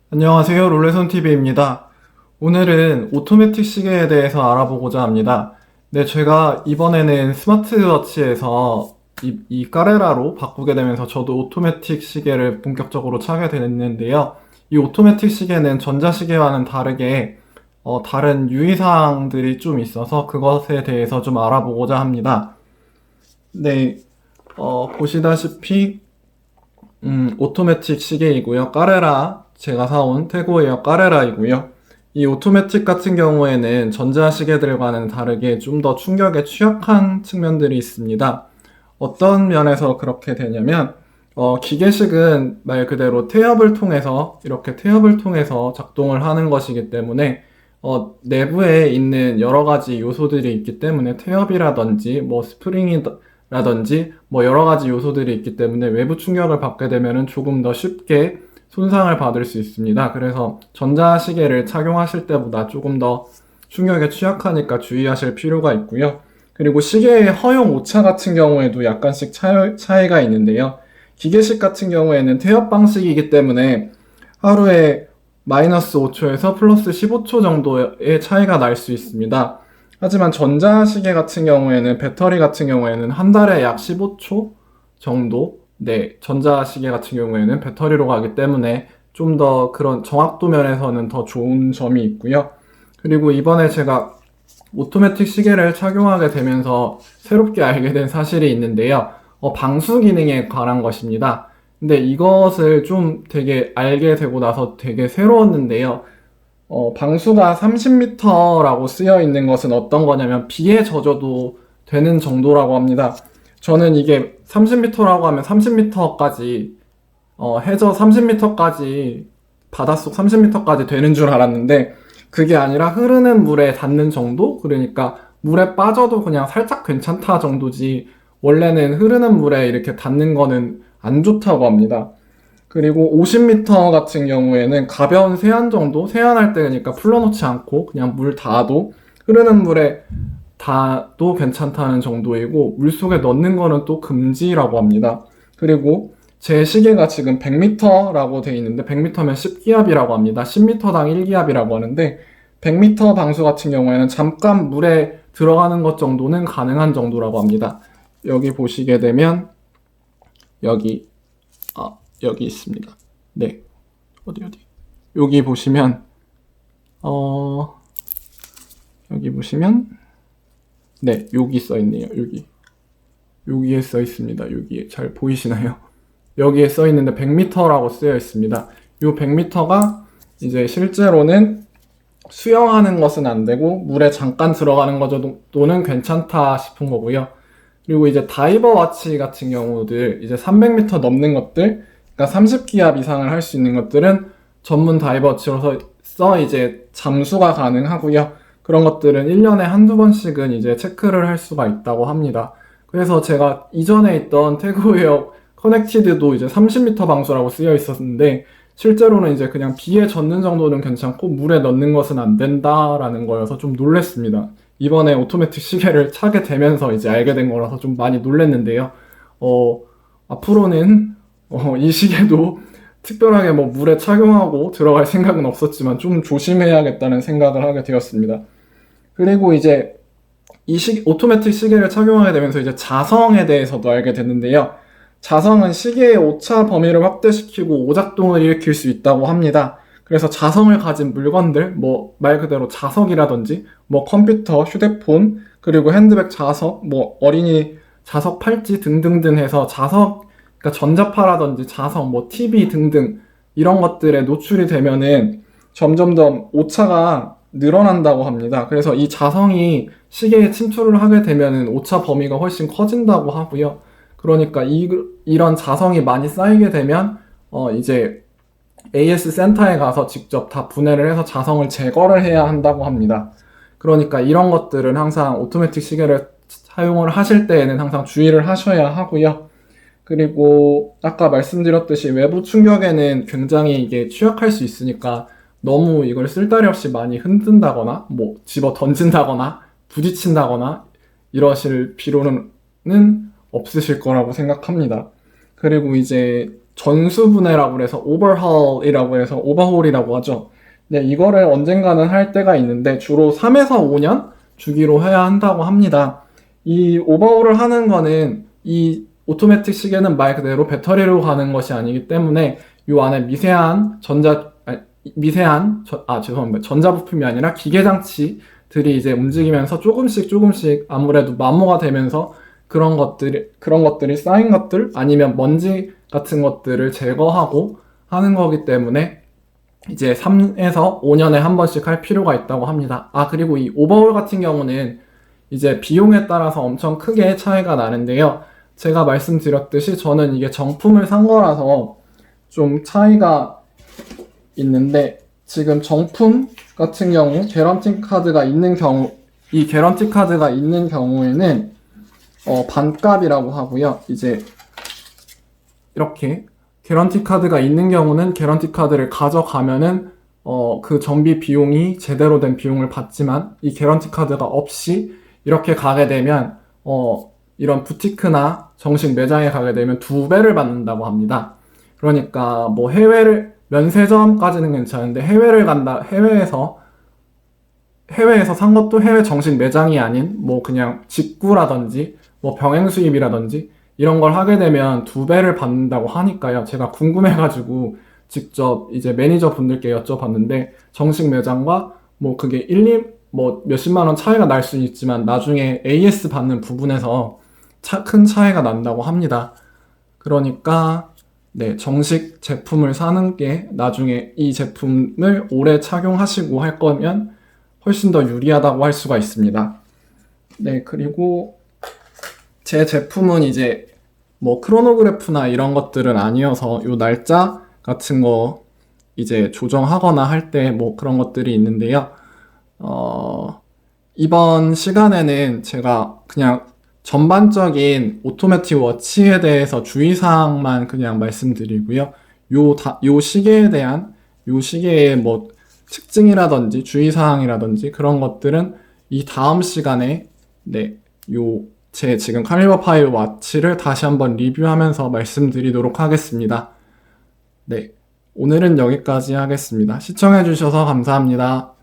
안녕하세요. 롤레손TV입니다. 오늘은 오토매틱 시계에 대해서 알아보고자 합니다. 네, 제가 이번에는 스마트워치에서 이 까레라로 바꾸게 되면서 저도 오토매틱 시계를 본격적으로 차게 됐는데요. 이 오토매틱 시계는 전자시계와는 다르게 다른 유의사항들이 좀 있어서 그것에 대해서 좀 알아보고자 합니다. 네, 보시다시피 오토매틱 시계이고요. 까레라, 제가 사온 태고에어 까레라이고요. 이 오토매틱 같은 경우에는 전자시계들과는 다르게 좀 더 충격에 취약한 측면들이 있습니다. 어떤 면에서 그렇게 되냐면, 기계식은 말 그대로 태엽을 통해서 작동을 하는 것이기 때문에, 내부에 있는 여러 가지 요소들이 있기 때문에 태엽이라든지, 뭐 스프링이라든지, 뭐 여러 가지 요소들이 있기 때문에 외부 충격을 받게 되면은 조금 더 쉽게 손상을 받을 수 있습니다. 그래서 전자시계를 착용하실 때보다 조금 더 충격에 취약하니까 주의하실 필요가 있고요. 그리고 시계의 허용 오차 같은 경우에도 약간씩 차이가 있는데요. 기계식 같은 경우에는 태엽 방식이기 때문에 하루에 마이너스 5초에서 플러스 15초 정도의 차이가 날 수 있습니다. 하지만 전자시계 같은 경우에는 배터리 같은 경우에는 한 달에 약 15초 정도, 네, 전자시계 같은 경우에는 배터리로 가기 때문에 좀 더 그런 정확도 면에서는 더 좋은 점이 있고요. 그리고 이번에 제가 오토매틱 시계를 착용하게 되면서 새롭게 알게 된 사실이 있는데요. 방수 기능에 관한 것입니다. 근데 이것을 좀 되게 알게 되고 나서 되게 새로웠는데요. 방수가 30m라고 쓰여 있는 것은 어떤 거냐면 비에 젖어도 되는 정도라고 합니다. 저는 이게 30m라고 하면 30m까지, 해저 30m까지, 바닷속 30m까지 되는 줄 알았는데, 그게 아니라 흐르는 물에 닿는 정도? 그러니까 물에 빠져도 그냥 살짝 괜찮다 정도지, 원래는 흐르는 물에 이렇게 닿는 거는 안 좋다고 합니다. 그리고 50m 같은 경우에는 가벼운 세안 정도? 세안할 때 그러니까 풀러놓지 않고 그냥 물 닿아도 흐르는 물에 닿아도 괜찮다는 정도이고 물속에 넣는 거는 또 금지라고 합니다. 그리고 제 시계가 지금 100m라고 돼 있는데 100m면 10기압이라고 합니다. 10m당 1기압이라고 하는데 100m 방수 같은 경우에는 잠깐 물에 들어가는 것 정도는 가능한 정도라고 합니다. 여기 보시게 되면 여기 여기 있습니다. 네. 어디. 여기 보시면, 여기 보시면, 네, 여기 써 있네요. 여기에 써 있습니다. 여기에. 잘 보이시나요? 여기에 써 있는데 100m라고 쓰여 있습니다. 이 100m가 이제 실제로는 수영하는 것은 안 되고, 물에 잠깐 들어가는 것 정도는 괜찮다 싶은 거고요. 그리고 이제 다이버 와치 같은 경우들, 이제 300m 넘는 것들, 그러니까 30기압 이상을 할 수 있는 것들은 전문 다이버 워치로서 이제 잠수가 가능하고요. 그런 것들은 1년에 한두 번씩은 이제 체크를 할 수가 있다고 합니다. 그래서 제가 이전에 있던 태그웨어 커넥티드도 이제 30m 방수라고 쓰여 있었는데 실제로는 이제 그냥 비에 젖는 정도는 괜찮고 물에 넣는 것은 안 된다라는 거여서 좀 놀랬습니다. 이번에 오토매틱 시계를 차게 되면서 이제 알게 된 거라서 좀 많이 놀랬는데요. 앞으로는 이 시계도 특별하게 뭐 물에 착용하고 들어갈 생각은 없었지만 좀 조심해야겠다는 생각을 하게 되었습니다. 그리고 이제 오토매틱 시계를 착용하게 되면서 이제 자성에 대해서도 알게 됐는데요. 자성은 시계의 오차 범위를 확대시키고 오작동을 일으킬 수 있다고 합니다. 그래서 자성을 가진 물건들, 뭐 말 그대로 자석이라든지, 뭐 컴퓨터, 휴대폰, 그리고 핸드백 자석, 뭐 어린이 자석 팔찌 등등등 해서 자석, 그러니까 전자파라든지 자석, 뭐 TV 등등 이런 것들에 노출이 되면은 점점 더 오차가 늘어난다고 합니다. 그래서 이 자성이 시계에 침투를 하게 되면은 오차 범위가 훨씬 커진다고 하고요. 그러니까 이런 자성이 많이 쌓이게 되면 이제 AS 센터에 가서 직접 다 분해를 해서 자성을 제거를 해야 한다고 합니다. 그러니까 이런 것들은 항상 오토매틱 시계를 사용을 하실 때에는 항상 주의를 하셔야 하고요. 그리고 아까 말씀드렸듯이 외부 충격에는 굉장히 이게 취약할 수 있으니까 너무 이걸 쓸데리 없이 많이 흔든다거나 뭐 집어 던진다거나 부딪힌다거나 이러실 필요는 없으실 거라고 생각합니다. 그리고 이제 전수분해라고 해서 오버홀이라고 하죠. 네, 이거를 언젠가는 할 때가 있는데 주로 3에서 5년 주기로 해야 한다고 합니다. 이 오버홀을 하는 거는 이 오토매틱 시계는 말 그대로 배터리로 가는 것이 아니기 때문에 이 안에 죄송합니다. 전자부품이 아니라 기계장치들이 이제 움직이면서 조금씩 아무래도 마모가 되면서 그런 것들이 쌓인 것들 아니면 먼지 같은 것들을 제거하고 하는 거기 때문에 이제 3에서 5년에 한 번씩 할 필요가 있다고 합니다. 그리고 이 오버홀 같은 경우는 이제 비용에 따라서 엄청 크게 차이가 나는데요. 제가 말씀드렸듯이 저는 이게 정품을 산 거라서 좀 차이가 있는데, 지금 정품 같은 경우 개런티 카드가 있는 경우, 이 개런티 카드가 있는 경우에는 반값이라고 하고요. 이제 이렇게 개런티 카드가 있는 경우는 개런티 카드를 가져가면은 그 정비 비용이 제대로 된 비용을 받지만, 이 개런티 카드가 없이 이렇게 가게 되면 이런 부티크나 정식 매장에 가게 되면 2배를 받는다고 합니다. 그러니까 뭐 면세점까지는 괜찮은데 해외에서 산 것도 해외 정식 매장이 아닌 뭐 그냥 직구라든지 뭐 병행 수입이라든지 이런 걸 하게 되면 2배를 받는다고 하니까요. 제가 궁금해가지고 직접 이제 매니저 분들께 여쭤봤는데, 정식 매장과 뭐 그게 뭐 몇십만 원 차이가 날 수는 있지만 나중에 AS 받는 부분에서 큰 차이가 난다고 합니다. 그러니까 네, 정식 제품을 사는 게 나중에 이 제품을 오래 착용하시고 할 거면 훨씬 더 유리하다고 할 수가 있습니다. 네, 그리고 제 제품은 이제 뭐 크로노그래프나 이런 것들은 아니어서 요 날짜 같은 거 이제 조정하거나 할 때 뭐 그런 것들이 있는데요. 이번 시간에는 제가 그냥 전반적인 오토매틱 워치에 대해서 주의사항만 그냥 말씀드리고요. 요 시계의 뭐 특징이라든지 주의사항이라든지 그런 것들은 이 다음 시간에 제 지금 칼리버 5 워치를 다시 한번 리뷰하면서 말씀드리도록 하겠습니다. 네, 오늘은 여기까지 하겠습니다. 시청해주셔서 감사합니다.